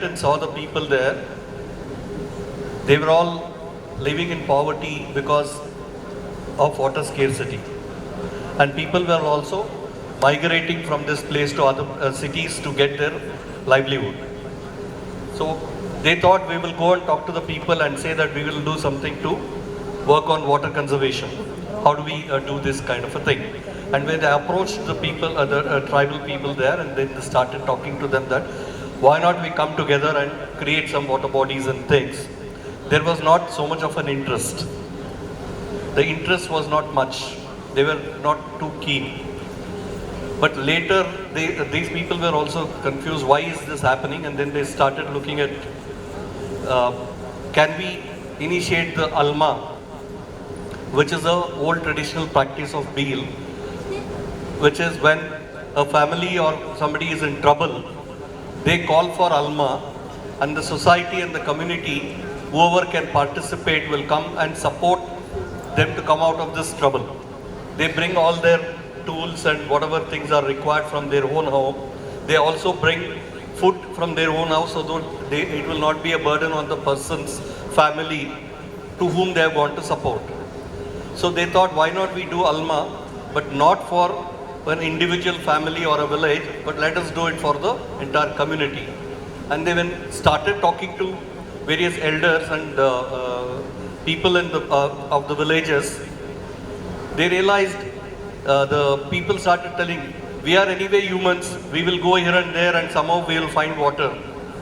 and saw the people there, they were all living in poverty because of water scarcity. And people were also migrating from this place to other cities to get their livelihood. So they thought we will go and talk to the people and say that we will do something to work on water conservation. How do we do this kind of a thing? And when they approached the people, the tribal people there, and then they started talking to them that why not we come together and create some water bodies and things. There was not so much of an interest. The interest was not much. They were not too keen. But later, these people were also confused, why is this happening? And then they started looking at, can we initiate the alma, which is an old traditional practice of Beal, which is when a family or somebody is in trouble, they call for alma, and the society and the community, whoever can participate will come and support them to come out of this trouble. They bring all their tools and whatever things are required from their own home. They also bring food from their own house so that it will not be a burden on the person's family to whom they want to support. So they thought, why not we do alma, but not for an individual family or a village, but let us do it for the entire community. And they started talking to various elders and people in of the villages. They realized the people started telling, we are anyway humans, we will go here and there and somehow we will find water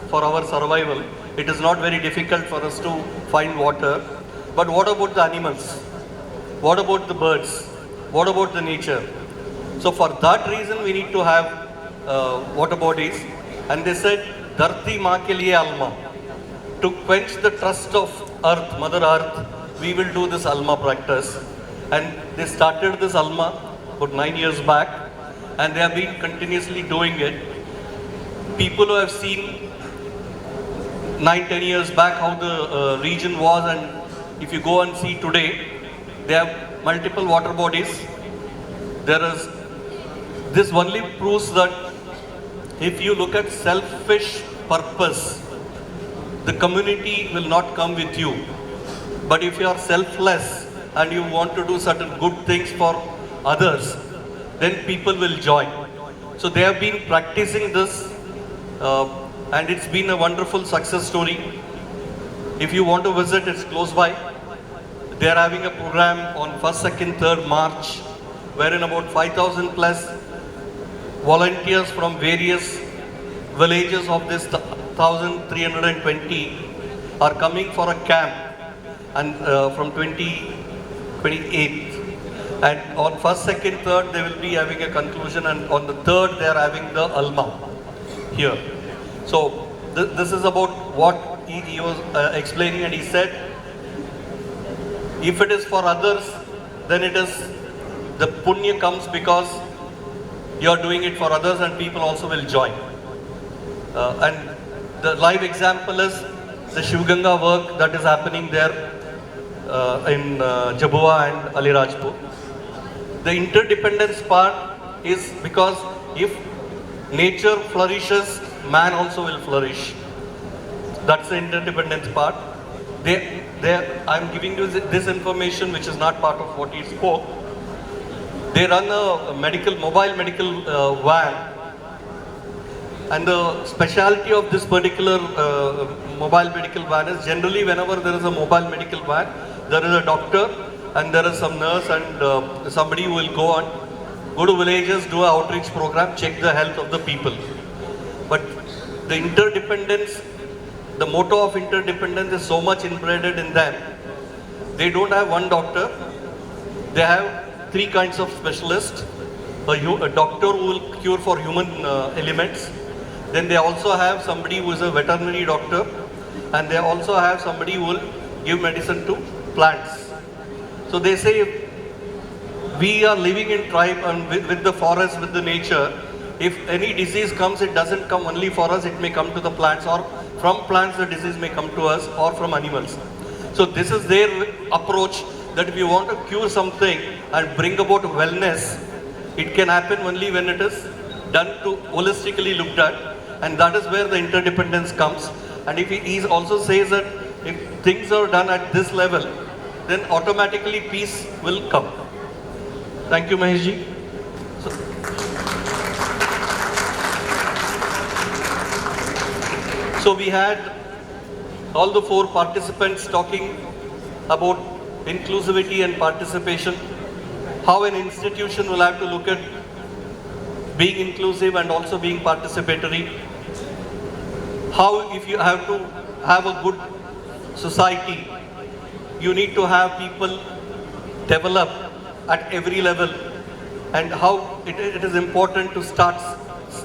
for our survival. It is not very difficult for us to find water. But what about the animals? What about the birds? What about the nature? So for that reason we need to have water bodies. And they said, Dharti maa ke liye alma. To quench the trust of earth, Mother Earth, we will do this alma practice. And they started this alma about 9 years back, and they have been continuously doing it. People who have seen 9-10 years back how the region was, and if you go and see today, they have multiple water bodies. This only proves that if you look at selfish purpose, the community will not come with you. But if you are selfless and you want to do certain good things for others, then people will join. So they have been practicing this and it's been a wonderful success story. If you want to visit, it's close by. They are having a program on 1st, 2nd, 3rd March, wherein about 5,000 plus volunteers from various villages of this 1,320 are coming for a camp, and from 28th. And on 1st, 2nd, 3rd they will be having a conclusion, and on the 3rd they are having the alma here. So this is about what he was explaining, and he said, if it is for others, then it is, the punya comes because you are doing it for others and people also will join. And the live example is the Shivganga work that is happening there in Jabua and Alirajpur. The interdependence part is because if nature flourishes, man also will flourish. That's the interdependence part. I'm giving you this information which is not part of what he spoke. They run a mobile medical van, and the speciality of this particular mobile medical van is generally whenever there is a mobile medical van, there is a doctor and there is some nurse and somebody who will go to villages, do an outreach program, check the health of the people. But the interdependence, the motto of interdependence is so much embedded in them. They don't have one doctor, they have 3 kinds of specialists. A doctor who will cure for human elements. Then they also have somebody who is a veterinary doctor, and they also have somebody who will give medicine to plants. So they say, we are living in tribe and with the forest, with the nature. If any disease comes, it doesn't come only for us, it may come to the plants, or from plants the disease may come to us, or from animals. So this is their approach, that if you want to cure something and bring about wellness, it can happen only when it is done to holistically looked at. and that is where the interdependence comes. And if he also says that if things are done at this level, then automatically peace will come. Thank you, Mahesh ji. So we had all the 4 participants talking about inclusivity and participation, how an institution will have to look at being inclusive and also being participatory, how if you have to have a good society, you need to have people develop at every level, and how it is important to start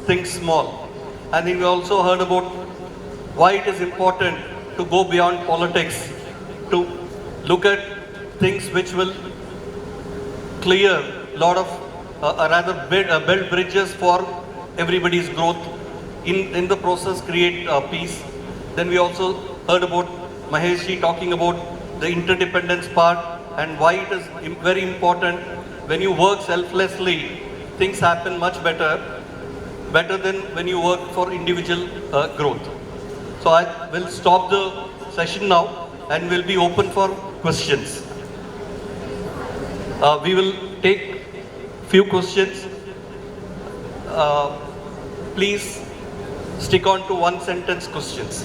things small. And then we also heard about why it is important to go beyond politics, to look at things which will clear a lot of, build bridges for everybody's growth, in the process create peace. Then we also heard about Mahesh ji talking about the interdependence part and why it is very important. When you work selflessly, things happen much better than when you work for individual growth. So I will stop the session now and will be open for questions. We will take few questions. Please stick on to one sentence questions.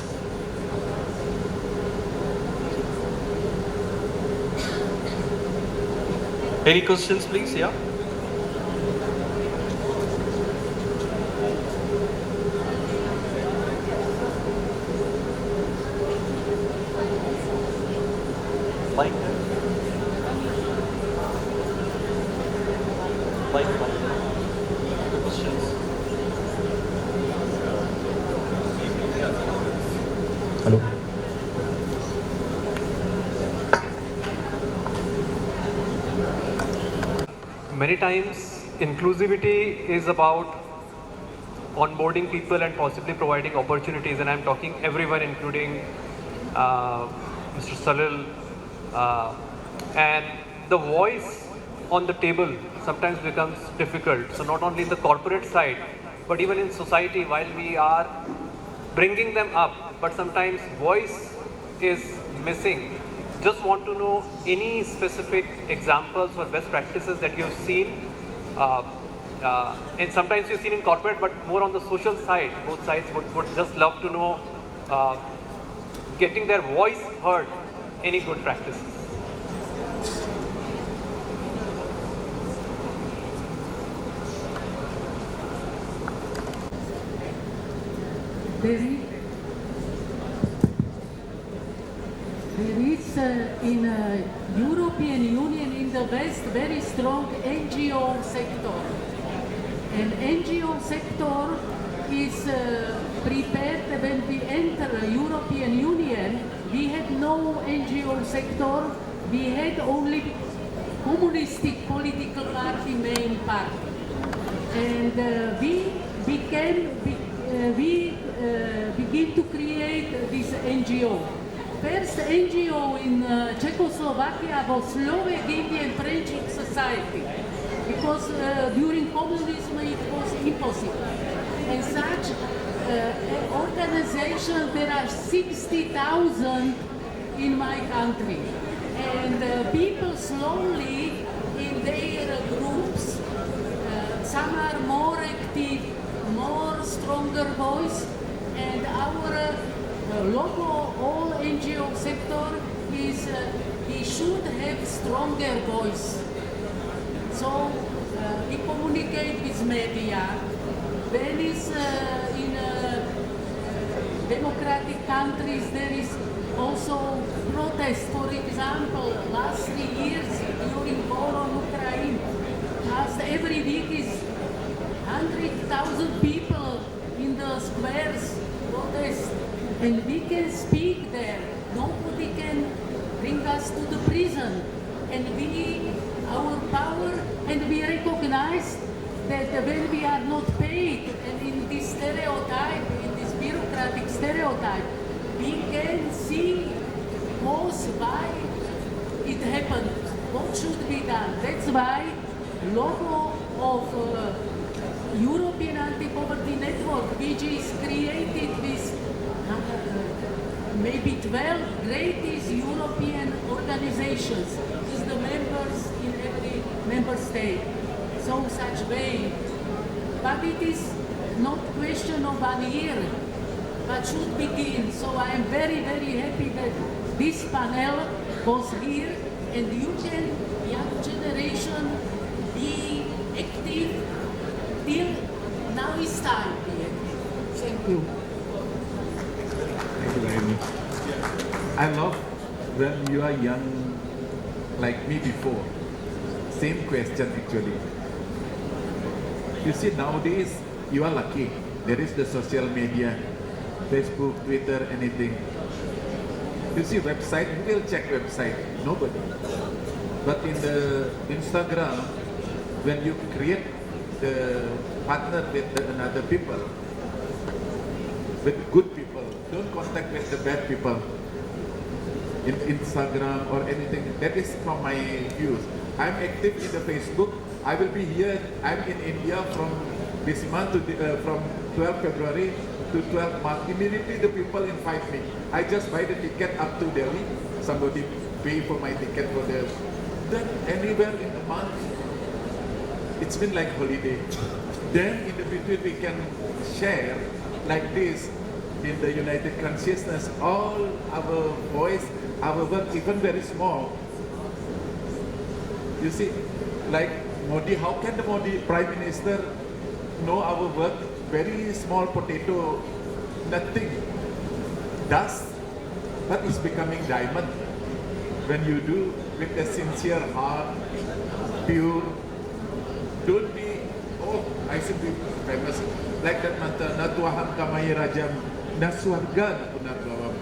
Any questions, please? Yeah. Mike. Questions. Hello. Many times, inclusivity is about onboarding people and possibly providing opportunities, and I'm talking everyone, including Mr. Salil, and the voice on the table sometimes becomes difficult. So not only in the corporate side, but even in society, while we are bringing them up, but sometimes voice is missing. Just want to know any specific examples or best practices that you've seen, and sometimes you've seen in corporate, but more on the social side. Both sides would just love to know, getting their voice heard, any good practices. There is in European Union, in the West, very strong NGO sector. And NGO sector is prepared when we enter European Union. We had no NGO sector. We had only communistic political party, main party. And we begin to create this NGO. First NGO in Czechoslovakia was Slovak-Indian Friendship Society, because during communism it was impossible. And such organization, there are 60,000 in my country. And people slowly in their groups, some are more active, more stronger voice, and our local all NGO sector is he should have stronger voice. So we communicate with media. When is in democratic countries there is also protest. For example, last 3 years during war on Ukraine, last every week is 100,000 people in the squares protest. And we can speak there. Nobody can bring us to the prison. And our power, and we recognize that when we are not paid, and in this stereotype, in this bureaucratic stereotype, we can see why it happened, what should be done. That's why logo of European Anti-Poverty Network, which is created with maybe 12 greatest European organizations, with the members in every member state. So such way. But it is not question of 1 year, but should begin. So I am very, very happy that this panel was here and you can, young generation, be active till now is time to be active. Thank you. Thank you very much. I love when you are young like me before. Same question actually. You see, nowadays you are lucky. There is the social media, Facebook, Twitter, anything. You see website, who will check website? Nobody. But in the Instagram, when you create the partner with another people, with good people, don't contact with the bad people in Instagram or anything. That is from my views. I'm active in the Facebook. I will be here. I'm in India from this month to from 12 February to 12 March. Immediately the people invite me. I just buy the ticket up to Delhi. Somebody pay for my ticket for the. Then anywhere in the month, it's been like holiday. Then in the between we can share like this in the United Consciousness. All our voice, our work, even very small. You see, like Modi, how can the Modi Prime Minister know our work? Very small potato, nothing, dust, but it's becoming diamond. When you do with a sincere heart, pure, don't be, oh, I should be famous. Like that mantra, natuahan kamaya rajam, naswarga napunarbawam,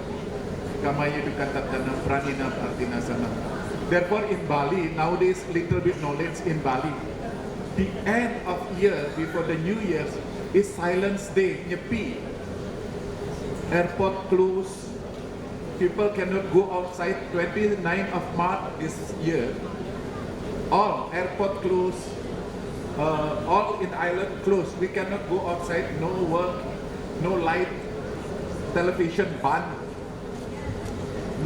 kamaya dukatatana pranina artina sana. Therefore in Bali, nowadays little bit knowledge in Bali. The end of year, before the New Year's, is Silence Day, Nyepi. Airport closed. People cannot go outside. 29th of March this year. All airport closed. All in island closed. We cannot go outside. No work, no light, television banned.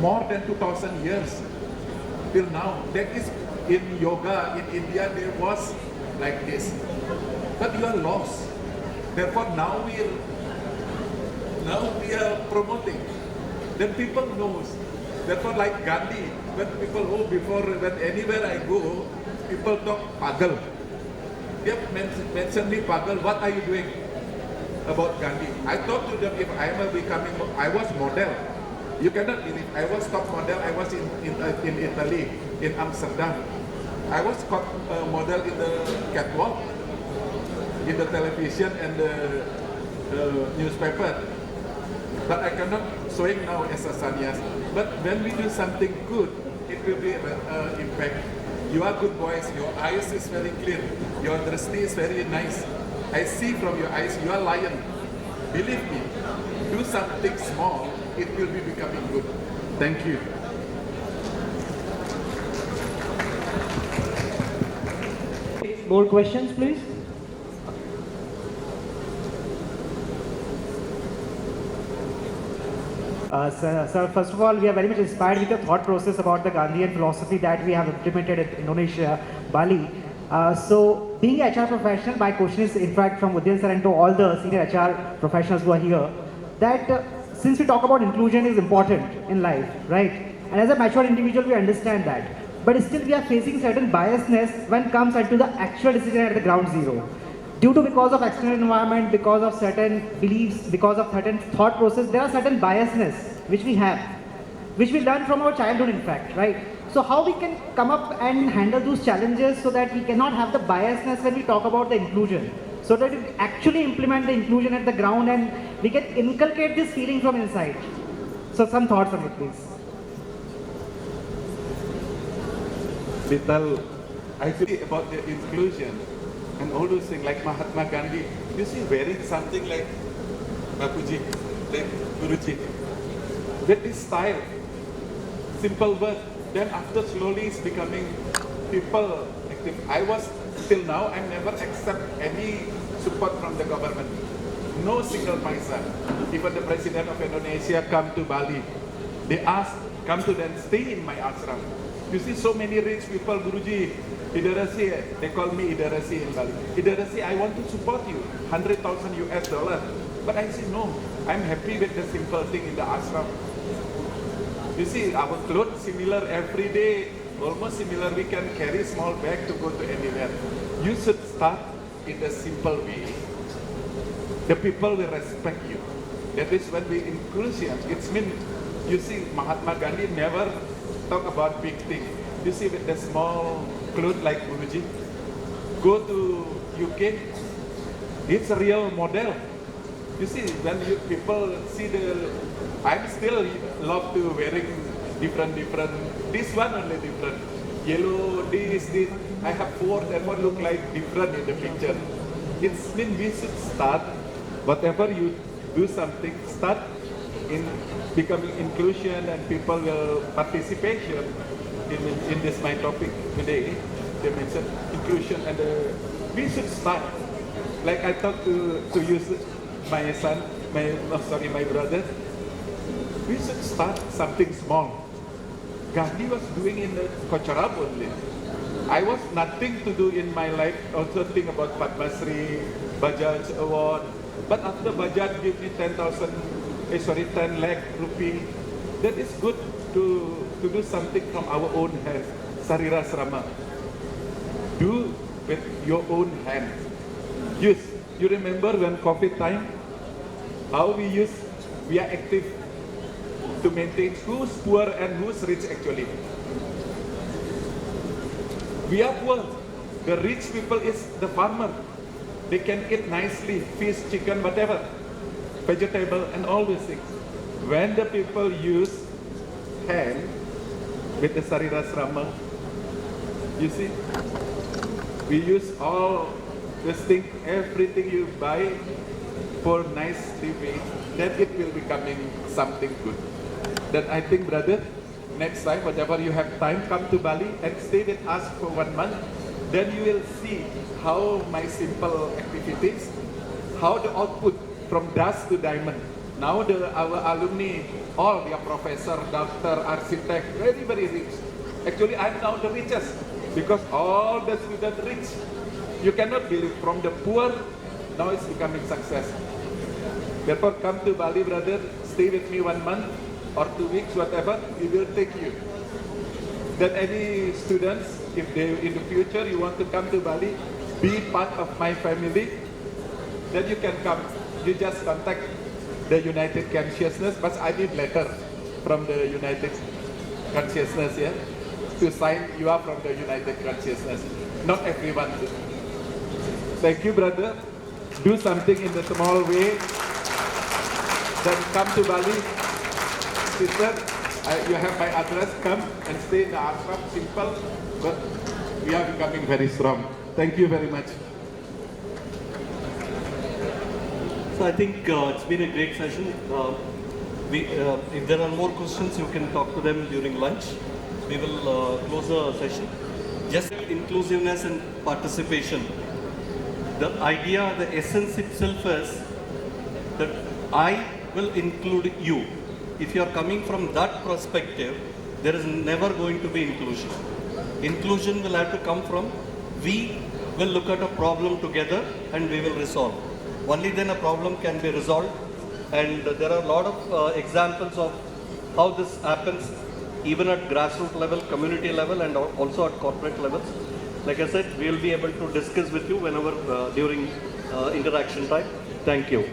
More than 2000 years till now. That is in yoga in India. There was like this, but you are lost. Therefore now we are promoting. Then people knows. Therefore like Gandhi, when people before when anywhere I go, people talk pagal. They mention me pagal. What are you doing about Gandhi? I talk to them if I am becoming. I was model. You cannot believe. I was top model. I was in Italy, in Amsterdam. I was model in the catwalk, in the television and the newspaper. But I cannot showing now as a sannyas. But when we do something good, it will be impact. You are good boys. Your eyes is very clear. Your drishti is very nice. I see from your eyes you are lion. Believe me. Do something small. It will be becoming good. Thank you. More questions, please? Sir, first of all, we are very much inspired with the thought process about the Gandhian philosophy that we have implemented in Indonesia, Bali. So, being an HR professional, my question is in fact from Udayana sir and to all the senior HR professionals who are here, that since we talk about inclusion is important in life, right? And as a mature individual, we understand that. But still we are facing certain biasness when it comes to the actual decision at the ground zero. Because of external environment, because of certain beliefs, because of certain thought process, there are certain biasness which we have, which we learn from our childhood in fact, right? So how we can come up and handle those challenges so that we cannot have the biasness when we talk about the inclusion, so that we actually implement the inclusion at the ground and we can inculcate this feeling from inside. So some thoughts on it, please. Little, I feel about the inclusion and all those things like Mahatma Gandhi. You see, wearing something like Bapuji, like Guruji. With this style, simple word. Then after slowly it's becoming people active. I was till now I never accept any support from the government. No single paisa. Even the president of Indonesia come to Bali. They ask, come to then stay in my ashram. You see so many rich people, Guruji, Idarasi, they call me Idarasi in Bali. Idarasi, I want to support you, 100,000 US dollars. But I say, no, I'm happy with the simple thing in the ashram. You see, our clothes similar every day, almost similar. We can carry small bag to go to anywhere. You should start in the simple way. The people will respect you. That is when we inclusion. It's mean, you see, Mahatma Gandhi never talk about big things. You see, with the small clothes like Guruji, go to UK, it's a real model. You see, when people see the, I'm still love to wearing different, this one only different. Yellow, this. I have 4, that one look like different in the picture. It's mean we should start, whatever you do something, start in becoming inclusion and people will participation in this my topic today. They mentioned inclusion and we should start. Like I talked to you, my son, my brother. We should start something small. Gandhi was doing in the Kocharam only. I was nothing to do in my life, also think about Padmashri, Bajaj award. But after Bajaj gave me 10 lakh rupee, that is good to do something from our own hands. Sarira Srama. Do with your own hands. Use. You remember when COVID time? How we are active to maintain who's poor and who's rich actually. We are poor. The rich people is the farmer. They can eat nicely, fish, chicken, whatever, vegetable and all these things. When the people use hand with the Sarira Srama, you see, we use all this thing, everything you buy for nice living, then it will becoming something good. Then I think, brother, next time, whatever you have time, come to Bali and stay with us for 1 month. Then you will see how my simple activities, how the output from dust to diamond. Now our alumni, all they are professor, doctor, architect, very, very rich. Actually, I'm now the richest because all the students rich. You cannot believe from the poor, now it's becoming success. Therefore, come to Bali, brother, stay with me 1 month or 2 weeks, whatever, we will take you. Then any students, if they in the future you want to come to Bali, be part of my family, then you can come. You just contact the United Consciousness, but I need letter from the United Consciousness, yeah, to sign you are from the United Consciousness. Not everyone do. Thank you, brother. Do something in the small way. Then come to Bali. Sister, you have my address, come and stay in the ashram, simple, but we are becoming very strong. Thank you very much. So I think it's been a great session. If there are more questions, you can talk to them during lunch. We will close the session. Just inclusiveness and participation. The idea, the essence itself is that I will include you. If you are coming from that perspective, there is never going to be inclusion. Inclusion will have to come from, we will look at a problem together and we will resolve. Only then a problem can be resolved. And there are a lot of examples of how this happens even at grassroots level, community level, and also at corporate levels. Like I said, we will be able to discuss with you whenever during interaction time. Thank you.